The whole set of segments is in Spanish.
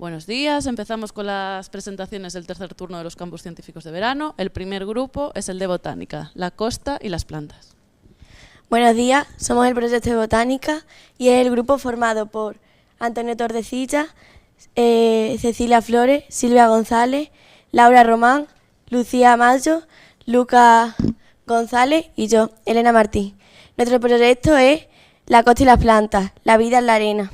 Buenos días, empezamos con las presentaciones del tercer turno de los campus científicos de verano. El primer grupo es el de botánica, la costa y las plantas. Buenos días, somos el proyecto de botánica y es el grupo formado por Antonio Tordesillas, Cecilia Flores, Silvia González, Laura Román, Lucía Mayo, Lucas González y yo, Elena Martín. Nuestro proyecto es la costa y las plantas, la vida en la arena.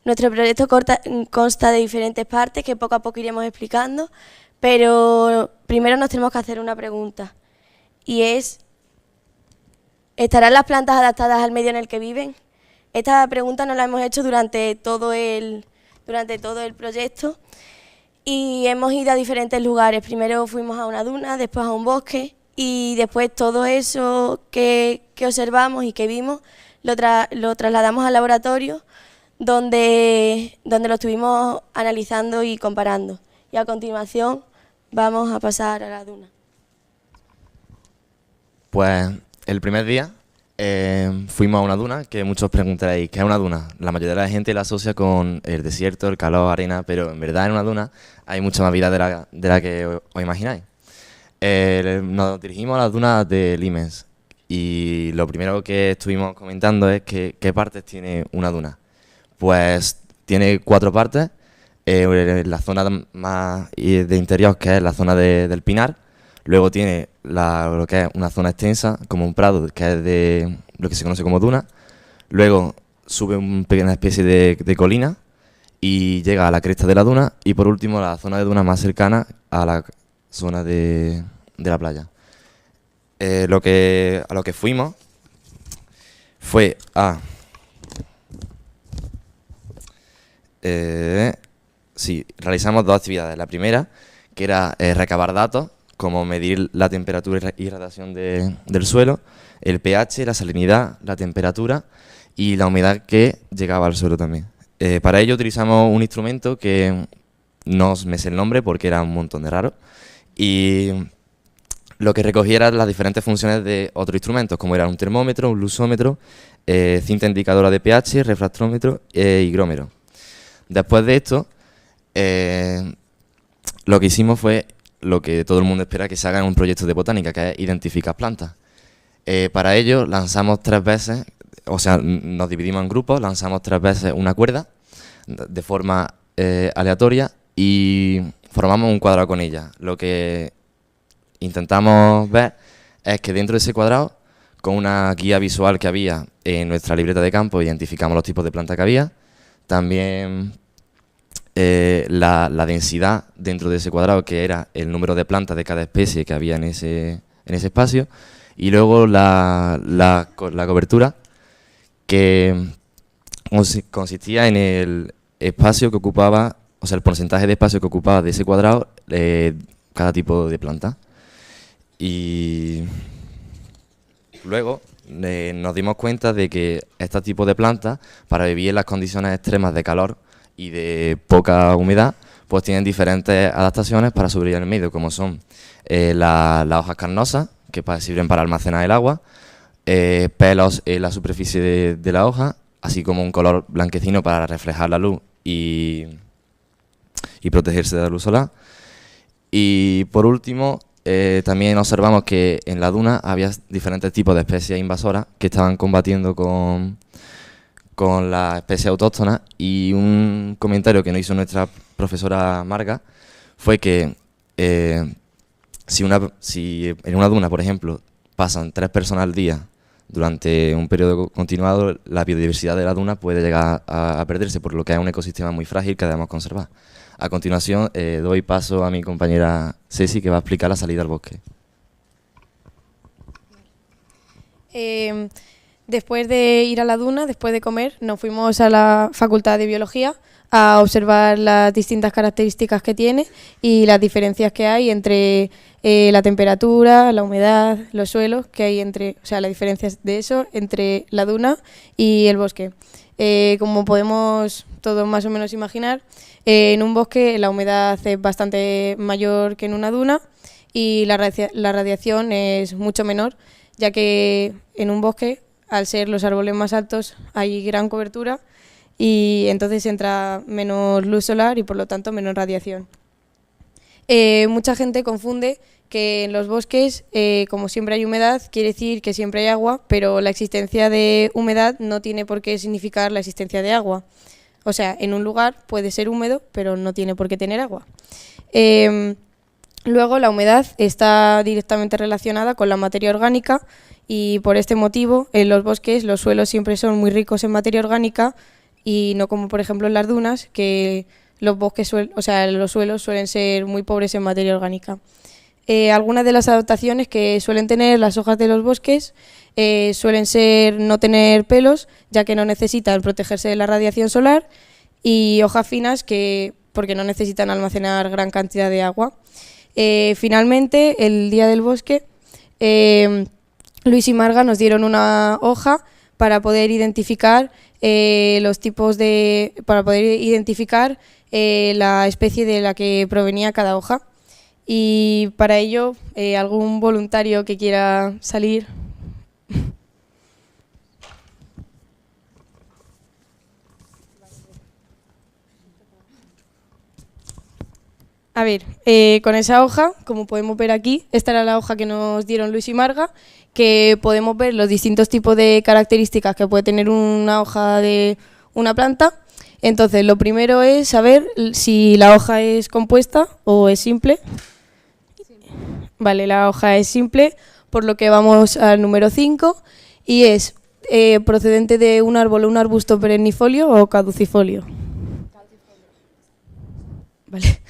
Nuestro proyecto consta de diferentes partes que poco a poco iremos explicando, pero primero nos tenemos que hacer una pregunta, y es: ¿estarán las plantas adaptadas al medio en el que viven? Esta pregunta nos la hemos hecho durante todo el proyecto y hemos ido a diferentes lugares. Primero fuimos a una duna, después a un bosque y después todo eso que observamos y que vimos lo trasladamos al laboratorio donde lo estuvimos analizando y comparando. Y a continuación vamos a pasar a la duna. Pues el primer día fuimos a una duna, que muchos preguntaréis, ¿qué es una duna? La mayoría de la gente la asocia con el desierto, el calor, arena, pero en verdad en una duna hay mucha más vida de la que os imagináis. Nos dirigimos a las dunas de Limens y lo primero que estuvimos comentando es qué partes tiene una duna. Pues tiene 4 partes. La zona más de interior, que es la zona del Pinar. Luego tiene lo que es una zona extensa, como un prado, que es de lo que se conoce como duna. Luego sube una pequeña especie de colina y llega a la cresta de la duna. Y por último, la zona de duna más cercana a la zona de la playa. A lo que fuimos fue a... sí, realizamos 2 actividades. La primera, que era recabar datos, como medir la temperatura y hidratación del suelo, el pH, la salinidad, la temperatura y la humedad que llegaba al suelo también. Para ello utilizamos un instrumento que no me sé el nombre porque era un montón de raro, y lo que recogía eran las diferentes funciones de otros instrumentos, como era un termómetro, un lusómetro, cinta indicadora de pH, refractómetro e higrómetro. Después de esto, lo que hicimos fue lo que todo el mundo espera que se haga en un proyecto de botánica, que es identificar plantas. Para ello lanzamos 3 veces, o sea, nos dividimos en grupos, lanzamos 3 veces una cuerda de forma aleatoria y formamos un cuadrado con ella. Lo que intentamos ver es que dentro de ese cuadrado, con una guía visual que había en nuestra libreta de campo, identificamos los tipos de plantas que había. También la densidad dentro de ese cuadrado, que era el número de plantas de cada especie que había en ese espacio, y luego la cobertura, que consistía en el espacio que ocupaba, o sea, el porcentaje de espacio que ocupaba de ese cuadrado cada tipo de planta. Y luego nos dimos cuenta de que este tipo de plantas, para vivir en las condiciones extremas de calor y de poca humedad, pues tienen diferentes adaptaciones para sobrevivir en el medio, como son las hojas carnosas, que sirven para almacenar el agua, pelos en la superficie de la hoja, así como un color blanquecino para reflejar la luz y protegerse de la luz solar. Y por último, también observamos que en la duna había diferentes tipos de especies invasoras que estaban combatiendo con las especies autóctonas, y un comentario que nos hizo nuestra profesora Marga fue que si en una duna, por ejemplo, pasan 3 personas al día durante un periodo continuado, la biodiversidad de la duna puede llegar a perderse, por lo que es un ecosistema muy frágil que debemos conservar. A continuación doy paso a mi compañera Ceci, que va a explicar la salida al bosque. Después de ir a la duna, después de comer, nos fuimos a la Facultad de Biología a observar las distintas características que tiene y las diferencias que hay entre la temperatura, la humedad, los suelos, que hay o sea, las diferencias de eso entre la duna y el bosque. Como podemos todos más o menos imaginar, en un bosque la humedad es bastante mayor que en una duna y la radiación es mucho menor, ya que en un bosque, al ser los árboles más altos, hay gran cobertura y entonces entra menos luz solar y por lo tanto menos radiación. Mucha gente confunde que en los bosques, como siempre hay humedad, quiere decir que siempre hay agua, pero la existencia de humedad no tiene por qué significar la existencia de agua. O sea, en un lugar puede ser húmedo, pero no tiene por qué tener agua. Luego, la humedad está directamente relacionada con la materia orgánica y por este motivo, en los bosques los suelos siempre son muy ricos en materia orgánica y no como, por ejemplo, en las dunas, que los suelos suelen ser muy pobres en materia orgánica. Algunas de las adaptaciones que suelen tener las hojas de los bosques suelen ser no tener pelos, ya que no necesitan protegerse de la radiación solar, y hojas finas porque no necesitan almacenar gran cantidad de agua. Finalmente, el Día del Bosque, Luis y Marga nos dieron una hoja para poder identificar la especie de la que provenía cada hoja. Y para ello, algún voluntario que quiera salir. A ver, con esa hoja, como podemos ver aquí, esta era la hoja que nos dieron Luis y Marga, que podemos ver los distintos tipos de características que puede tener una hoja de una planta. Entonces, lo primero es saber si la hoja es compuesta o es simple. Vale, la hoja es simple, por lo que vamos al número 5, y es procedente de un árbol o un arbusto perennifolio o caducifolio. Vale.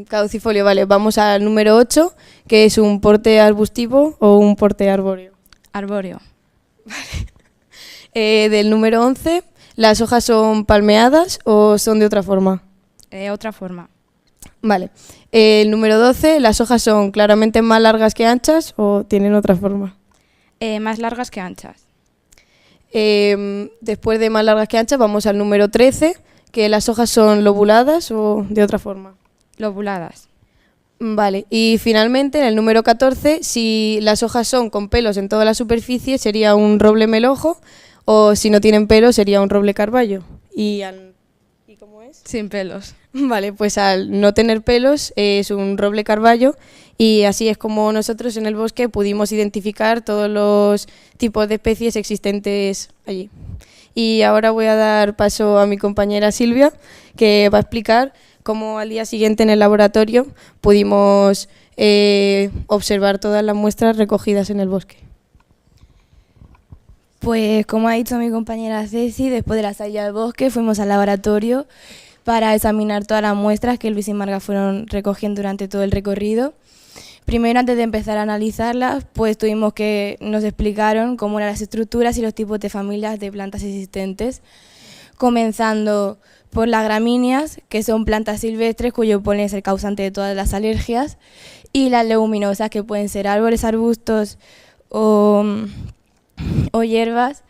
Caducifolio, vale. Vamos al número 8, que es un porte arbustivo o un porte arbóreo. Arbóreo. Vale. Del número 11, ¿las hojas son palmeadas o son de otra forma? Otra forma. Vale. El número 12, ¿las hojas son claramente más largas que anchas o tienen otra forma? Más largas que anchas. Después de más largas que anchas, vamos al número 13, que las hojas son lobuladas o de otra forma. Lobuladas. Vale. Y finalmente, en el número 14, si las hojas son con pelos en toda la superficie, sería un roble melojo, o si no tienen pelos, sería un roble carballo. ¿Y cómo es? Sin pelos. Vale, pues al no tener pelos es un roble carballo, y así es como nosotros en el bosque pudimos identificar todos los tipos de especies existentes allí. Y ahora voy a dar paso a mi compañera Silvia, que va a explicar cómo al día siguiente en el laboratorio pudimos observar todas las muestras recogidas en el bosque. Pues como ha dicho mi compañera Ceci, después de la salida del bosque fuimos al laboratorio para examinar todas las muestras que Luis y Marga fueron recogiendo durante todo el recorrido. Primero, antes de empezar a analizarlas, pues tuvimos que nos explicaron cómo eran las estructuras y los tipos de familias de plantas existentes, comenzando por las gramíneas, que son plantas silvestres cuyo polen es el causante de todas las alergias, y las leguminosas, que pueden ser árboles, arbustos o hierbas,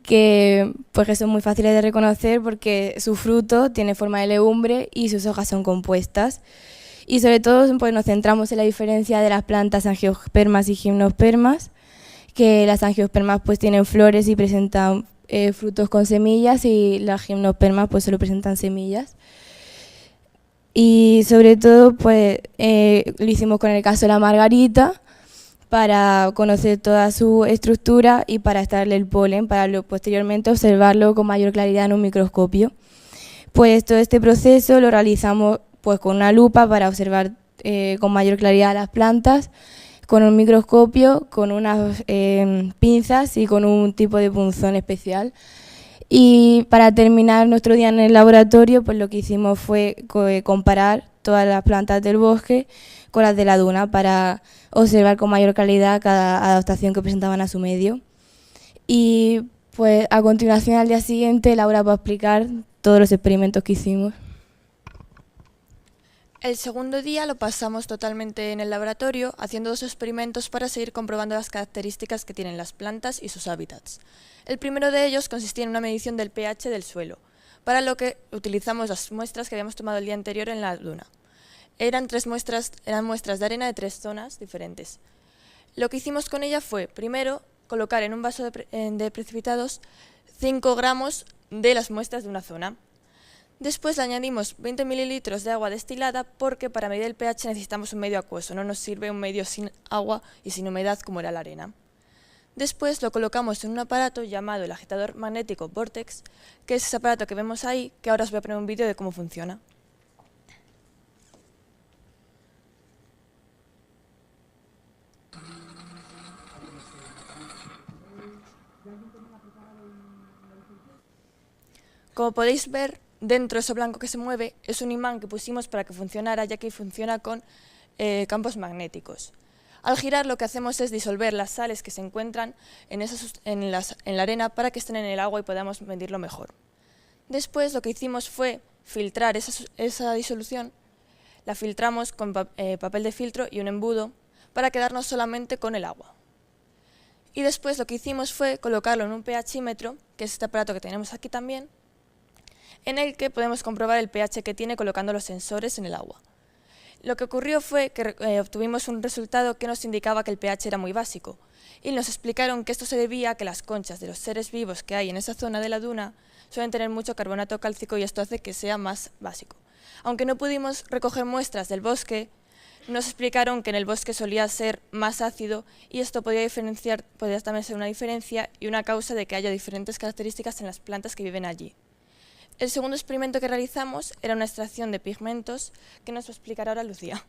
que son muy fáciles de reconocer porque su fruto tiene forma de legumbre y sus hojas son compuestas. Y sobre todo pues nos centramos en la diferencia de las plantas angiospermas y gimnospermas, que las angiospermas pues tienen flores y presentan frutos con semillas, y las gimnospermas pues solo presentan semillas. Y sobre todo pues lo hicimos con el caso de la margarita, para conocer toda su estructura y para extraerle el polen, para posteriormente observarlo con mayor claridad en un microscopio. Pues todo este proceso lo realizamos pues con una lupa para observar con mayor claridad las plantas, con un microscopio, con unas pinzas y con un tipo de punzón especial. Y para terminar nuestro día en el laboratorio, pues lo que hicimos fue comparar todas las plantas del bosque con las de la duna para observar con mayor calidad cada adaptación que presentaban a su medio. Y pues a continuación, al día siguiente, Laura va a explicar todos los experimentos que hicimos. El segundo día lo pasamos totalmente en el laboratorio, haciendo 2 experimentos para seguir comprobando las características que tienen las plantas y sus hábitats. El primero de ellos consistía en una medición del pH del suelo, para lo que utilizamos las muestras que habíamos tomado el día anterior en la duna. Eran muestras de arena de 3 zonas diferentes. Lo que hicimos con ella fue, primero, colocar en un vaso de precipitados 5 gramos de las muestras de una zona. Después le añadimos 20 mililitros de agua destilada porque para medir el pH necesitamos un medio acuoso, no nos sirve un medio sin agua y sin humedad como era la arena. Después lo colocamos en un aparato llamado el agitador magnético Vortex, que es ese aparato que vemos ahí, que ahora os voy a poner un vídeo de cómo funciona. Como podéis ver, dentro eso blanco que se mueve es un imán que pusimos para que funcionara, ya que funciona con campos magnéticos. Al girar lo que hacemos es disolver las sales que se encuentran en la arena para que estén en el agua y podamos medirlo mejor. Después lo que hicimos fue filtrar esa disolución, la filtramos con papel de filtro y un embudo para quedarnos solamente con el agua. Y después lo que hicimos fue colocarlo en un pHímetro, que es este aparato que tenemos aquí también, en el que podemos comprobar el pH que tiene colocando los sensores en el agua. Lo que ocurrió fue que obtuvimos un resultado que nos indicaba que el pH era muy básico, y nos explicaron que esto se debía a que las conchas de los seres vivos que hay en esa zona de la duna suelen tener mucho carbonato cálcico y esto hace que sea más básico. Aunque no pudimos recoger muestras del bosque, nos explicaron que en el bosque solía ser más ácido y esto podía también ser una diferencia y una causa de que haya diferentes características en las plantas que viven allí. El segundo experimento que realizamos era una extracción de pigmentos que nos va a explicar ahora Lucía.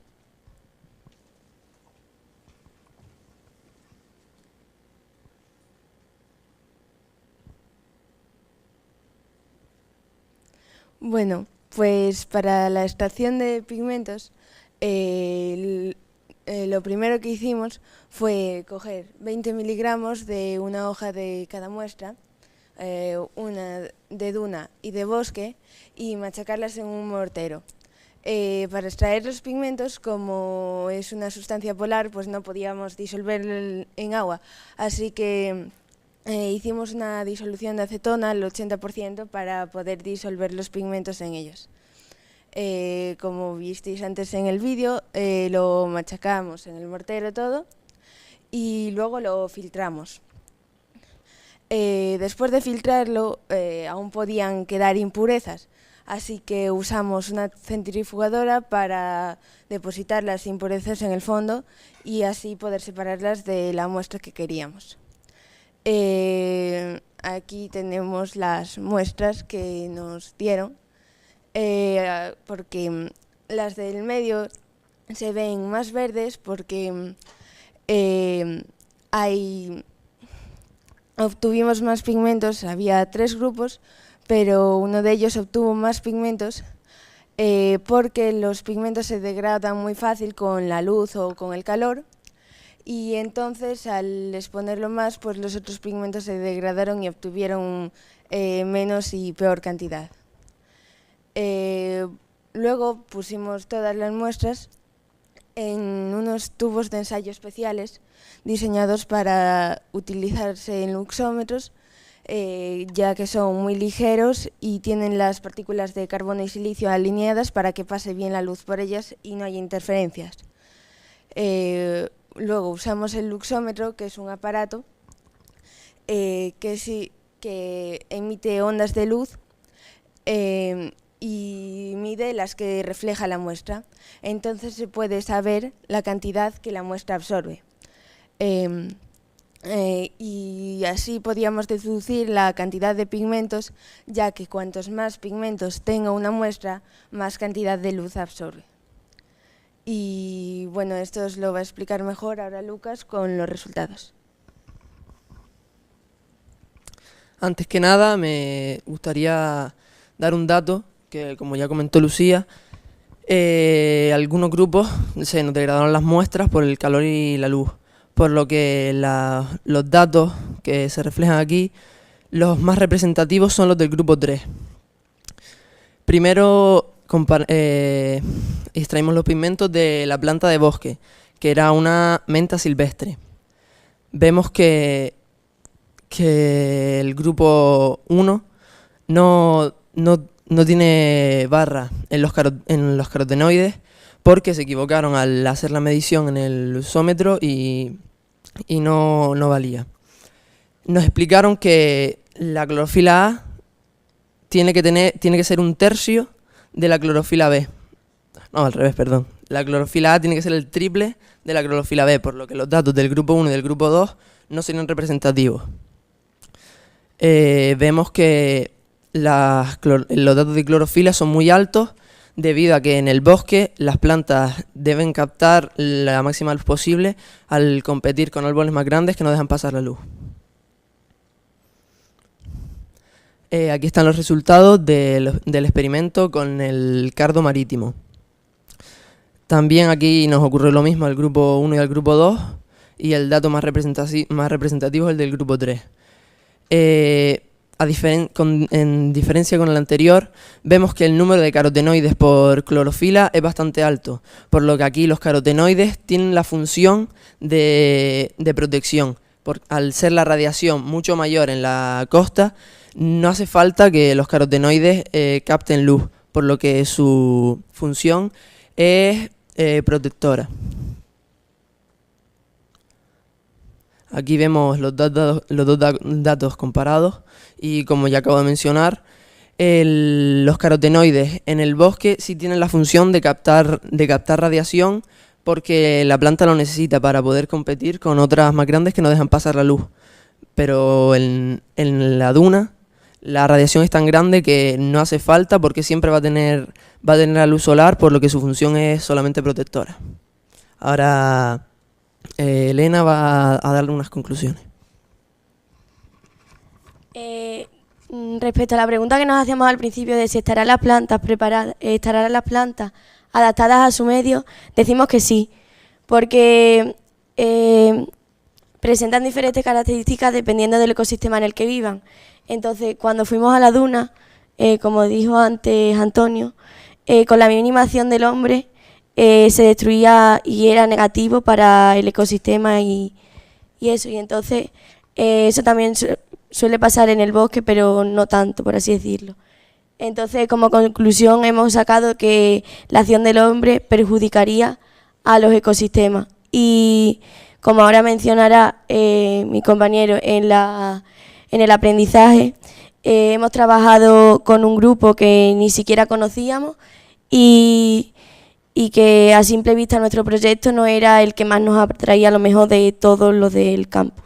Bueno, pues para la extracción de pigmentos, lo primero que hicimos fue coger 20 miligramos de una hoja de cada muestra, una de duna y de bosque, y machacarlas en un mortero. Para extraer los pigmentos, como es una sustancia polar, pues no podíamos disolverlo en agua, así que hicimos una disolución de acetona al 80% para poder disolver los pigmentos en ellos. Como visteis antes en el vídeo, lo machacamos en el mortero todo y luego lo filtramos. Después de filtrarlo aún podían quedar impurezas, así que usamos una centrifugadora para depositar las impurezas en el fondo y así poder separarlas de la muestra que queríamos. Aquí tenemos las muestras que nos dieron, porque las del medio se ven más verdes porque obtuvimos más pigmentos, había 3 grupos, pero uno de ellos obtuvo más pigmentos porque los pigmentos se degradan muy fácil con la luz o con el calor, y entonces al exponerlo más, pues los otros pigmentos se degradaron y obtuvieron menos y peor cantidad. Luego pusimos todas las muestras en unos tubos de ensayo especiales diseñados para utilizarse en luxómetros, ya que son muy ligeros y tienen las partículas de carbono y silicio alineadas para que pase bien la luz por ellas y no haya interferencias. Luego usamos el luxómetro, que es un aparato que emite ondas de luz y mide las que refleja la muestra. Entonces se puede saber la cantidad que la muestra absorbe. Y así podíamos deducir la cantidad de pigmentos, ya que cuantos más pigmentos tenga una muestra, más cantidad de luz absorbe. Y bueno, esto os lo va a explicar mejor ahora Lucas con los resultados. Antes que nada, me gustaría dar un dato que, como ya comentó Lucía, algunos grupos se nos degradaron las muestras por el calor y la luz, por lo que los datos que se reflejan aquí, los más representativos son los del grupo 3. Primero extraímos los pigmentos de la planta de bosque, que era una menta silvestre. Vemos que el grupo 1 no tiene barra en los carotenoides, porque se equivocaron al hacer la medición en el luxómetro y no valía. Nos explicaron que la clorofila A tiene que ser un tercio de la clorofila B. No, al revés, perdón. La clorofila A tiene que ser el triple de la clorofila B, por lo que los datos del grupo 1 y del grupo 2 no serían representativos. Vemos que los datos de clorofila son muy altos debido a que en el bosque las plantas deben captar la máxima luz posible al competir con árboles más grandes que no dejan pasar la luz. Aquí están los resultados del experimento con el cardo marítimo. También aquí nos ocurre lo mismo al grupo 1 y al grupo 2, y el dato más representativo es el del grupo 3. En diferencia con el anterior, vemos que el número de carotenoides por clorofila es bastante alto, por lo que aquí los carotenoides tienen la función de protección. Al ser la radiación mucho mayor en la costa, no hace falta que los carotenoides capten luz, por lo que su función es protectora. Aquí vemos los dos datos comparados y, como ya acabo de mencionar, los carotenoides en el bosque sí tienen la función de captar radiación, porque la planta lo necesita para poder competir con otras más grandes que no dejan pasar la luz. Pero en la duna la radiación es tan grande que no hace falta, porque siempre va a tener la luz solar, por lo que su función es solamente protectora. Ahora Elena va a darle unas conclusiones. Respecto a la pregunta que nos hacíamos al principio de si estarán las plantas adaptadas a su medio, decimos que sí, porque presentan diferentes características dependiendo del ecosistema en el que vivan. Entonces, cuando fuimos a la duna, como dijo antes Antonio, con la mínima acción del hombre se destruía y era negativo para el ecosistema y eso. Y entonces eso también suele pasar en el bosque, pero no tanto, por así decirlo. Entonces, como conclusión, hemos sacado que la acción del hombre perjudicaría a los ecosistemas. Y como ahora mencionará mi compañero en el aprendizaje, hemos trabajado con un grupo que ni siquiera conocíamos y que a simple vista nuestro proyecto no era el que más nos atraía a lo mejor de todos los del campus.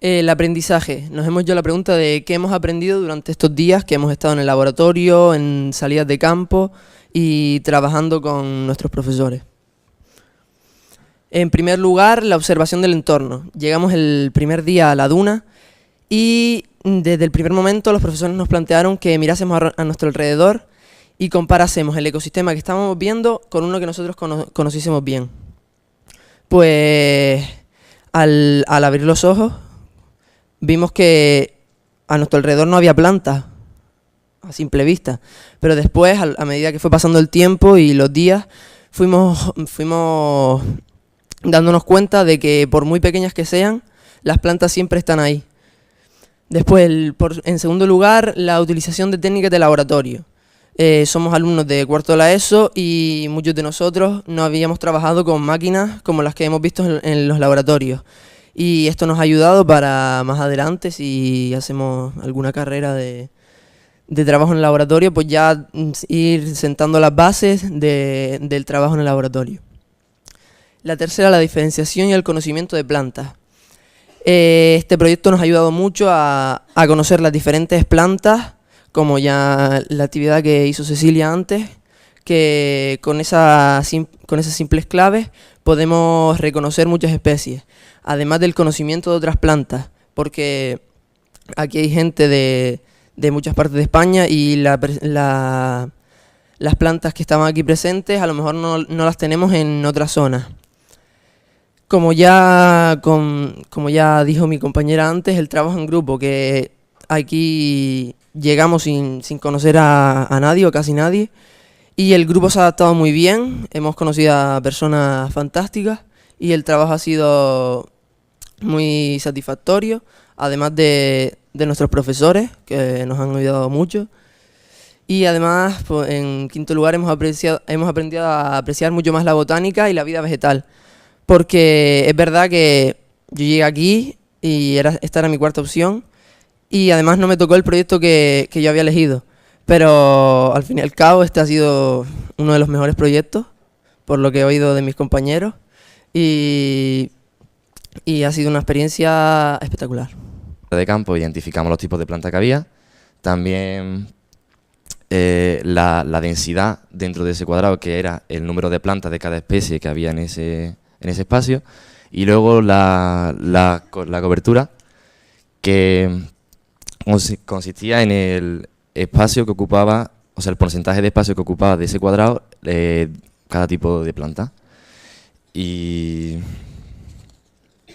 El aprendizaje. Nos hemos hecho la pregunta de qué hemos aprendido durante estos días que hemos estado en el laboratorio, en salidas de campo y trabajando con nuestros profesores. En primer lugar, la observación del entorno. Llegamos el primer día a la duna y desde el primer momento los profesores nos plantearon que mirásemos a nuestro alrededor y comparásemos el ecosistema que estábamos viendo con uno que nosotros conociésemos bien. Pues al abrir los ojos vimos que a nuestro alrededor no había plantas a simple vista, pero después, a medida que fue pasando el tiempo y los días, fuimos dándonos cuenta de que por muy pequeñas que sean, las plantas siempre están ahí. Después, en segundo lugar, la utilización de técnicas de laboratorio. Somos alumnos de cuarto de la ESO y muchos de nosotros no habíamos trabajado con máquinas como las que hemos visto en los laboratorios. Y esto nos ha ayudado para más adelante, si hacemos alguna carrera de trabajo en el laboratorio, pues ya ir sentando las bases del trabajo en el laboratorio. La tercera, la diferenciación y el conocimiento de plantas. Este proyecto nos ha ayudado mucho a conocer las diferentes plantas, como ya la actividad que hizo Cecilia antes, que con esas simples claves podemos reconocer muchas especies, además del conocimiento de otras plantas, porque aquí hay gente de muchas partes de España y las plantas que estaban aquí presentes a lo mejor no las tenemos en otras zonas. Como ya dijo mi compañera antes, el trabajo en grupo, que aquí llegamos sin conocer a nadie o casi nadie, y el grupo se ha adaptado muy bien, hemos conocido a personas fantásticas y el trabajo ha sido muy satisfactorio, además de nuestros profesores, que nos han ayudado mucho. Y además, pues, en quinto lugar, hemos aprendido a apreciar mucho más la botánica y la vida vegetal. Porque es verdad que yo llegué aquí y esta era mi cuarta opción. Y además no me tocó el proyecto que yo había elegido. Pero al fin y al cabo este ha sido uno de los mejores proyectos, por lo que he oído de mis compañeros. Y ha sido una experiencia espectacular. De campo identificamos los tipos de planta que había. También la densidad dentro de ese cuadrado, que era el número de plantas de cada especie que había en ese espacio. Y luego la cobertura, que consistía en el espacio que ocupaba, o sea, el porcentaje de espacio que ocupaba de ese cuadrado cada tipo de planta. Y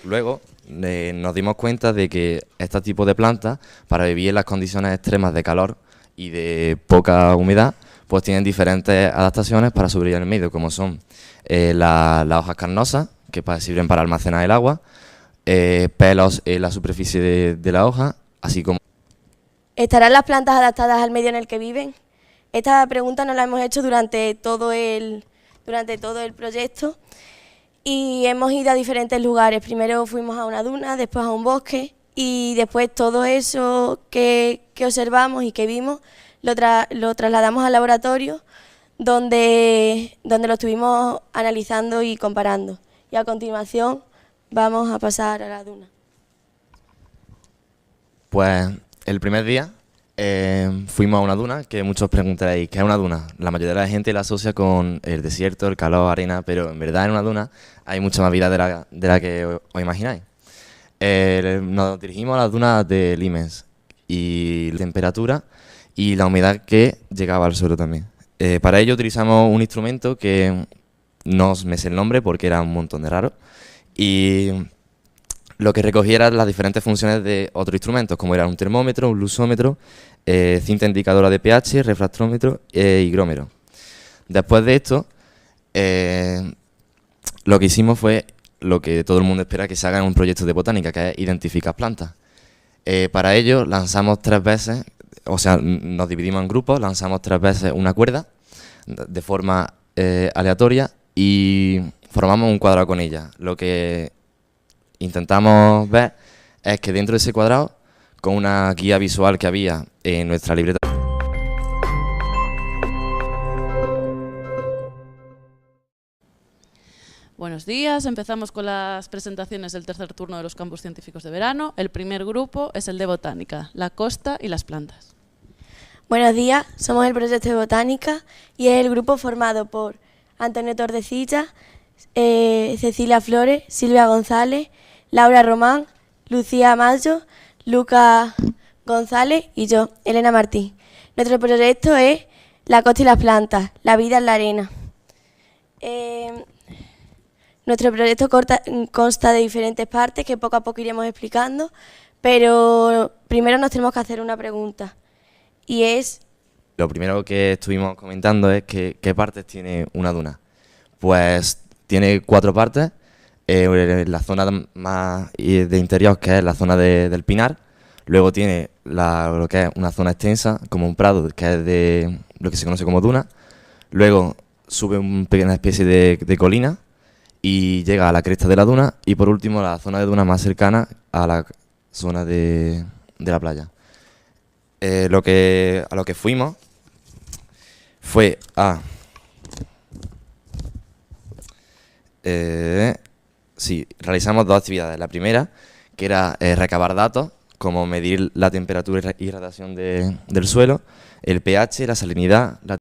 luego nos dimos cuenta de que este tipo de plantas, para vivir en las condiciones extremas de calor y de poca humedad, pues tienen diferentes adaptaciones para sobrevivir en el medio, como son las hojas carnosas, que sirven para almacenar el agua, pelos en la superficie de la hoja, así como... ¿Estarán las plantas adaptadas al medio en el que viven? Esta pregunta nos la hemos hecho durante todo el proyecto y hemos ido a diferentes lugares. Primero fuimos a una duna, después a un bosque y después todo eso que observamos y que vimos lo trasladamos al laboratorio donde lo estuvimos analizando y comparando. Y a continuación vamos a pasar a la duna. Pues el primer día fuimos a una duna, que muchos preguntaréis, ¿qué es una duna? La mayoría de la gente la asocia con el desierto, el calor, arena, pero en verdad en una duna hay mucha más vida de la que os imagináis. Nos dirigimos a las dunas de Limes y la temperatura y la humedad que llegaba al suelo también. Para ello utilizamos un instrumento que no me sé el nombre porque era un montón de raro, y lo que recogía eran las diferentes funciones de otros instrumentos, como era un termómetro, un luzómetro, cinta indicadora de pH, refractómetro e higrómetro. Después de esto, lo que hicimos fue lo que todo el mundo espera que se haga en un proyecto de botánica, que es identificar plantas. Para ello lanzamos 3 veces, o sea, nos dividimos en grupos, lanzamos 3 veces una cuerda de forma aleatoria y formamos un cuadrado con ella. Lo que intentamos ver es que dentro de ese cuadrado, con una guía visual que había en nuestra libreta, Buenos días, empezamos con las presentaciones del tercer turno de los campus científicos de verano. El primer grupo es el de botánica, la costa y las plantas. Buenos días, somos el proyecto de botánica y es el grupo formado por Antonio Tordesillas, Cecilia Flores, Silvia González, Laura Román, Lucía Mayo, Lucas González y yo, Elena Martín. Nuestro proyecto es la costa y las plantas, la vida en la arena. Nuestro proyecto consta de diferentes partes que poco a poco iremos explicando, pero primero nos tenemos que hacer una pregunta y es... Lo primero que estuvimos comentando es qué partes tiene una duna. Pues tiene 4 partes. La zona más de interior, que es la zona del Pinar. Luego tiene lo que es una zona extensa, como un prado, que es de lo que se conoce como duna. Luego sube una pequeña especie de colina y llega a la cresta de la duna. Y por último, la zona de duna más cercana a la zona de la playa. A lo que fuimos fue a... Sí, realizamos 2 actividades. La primera, que era recabar datos, como medir la temperatura y radiación del suelo, el pH, la salinidad, la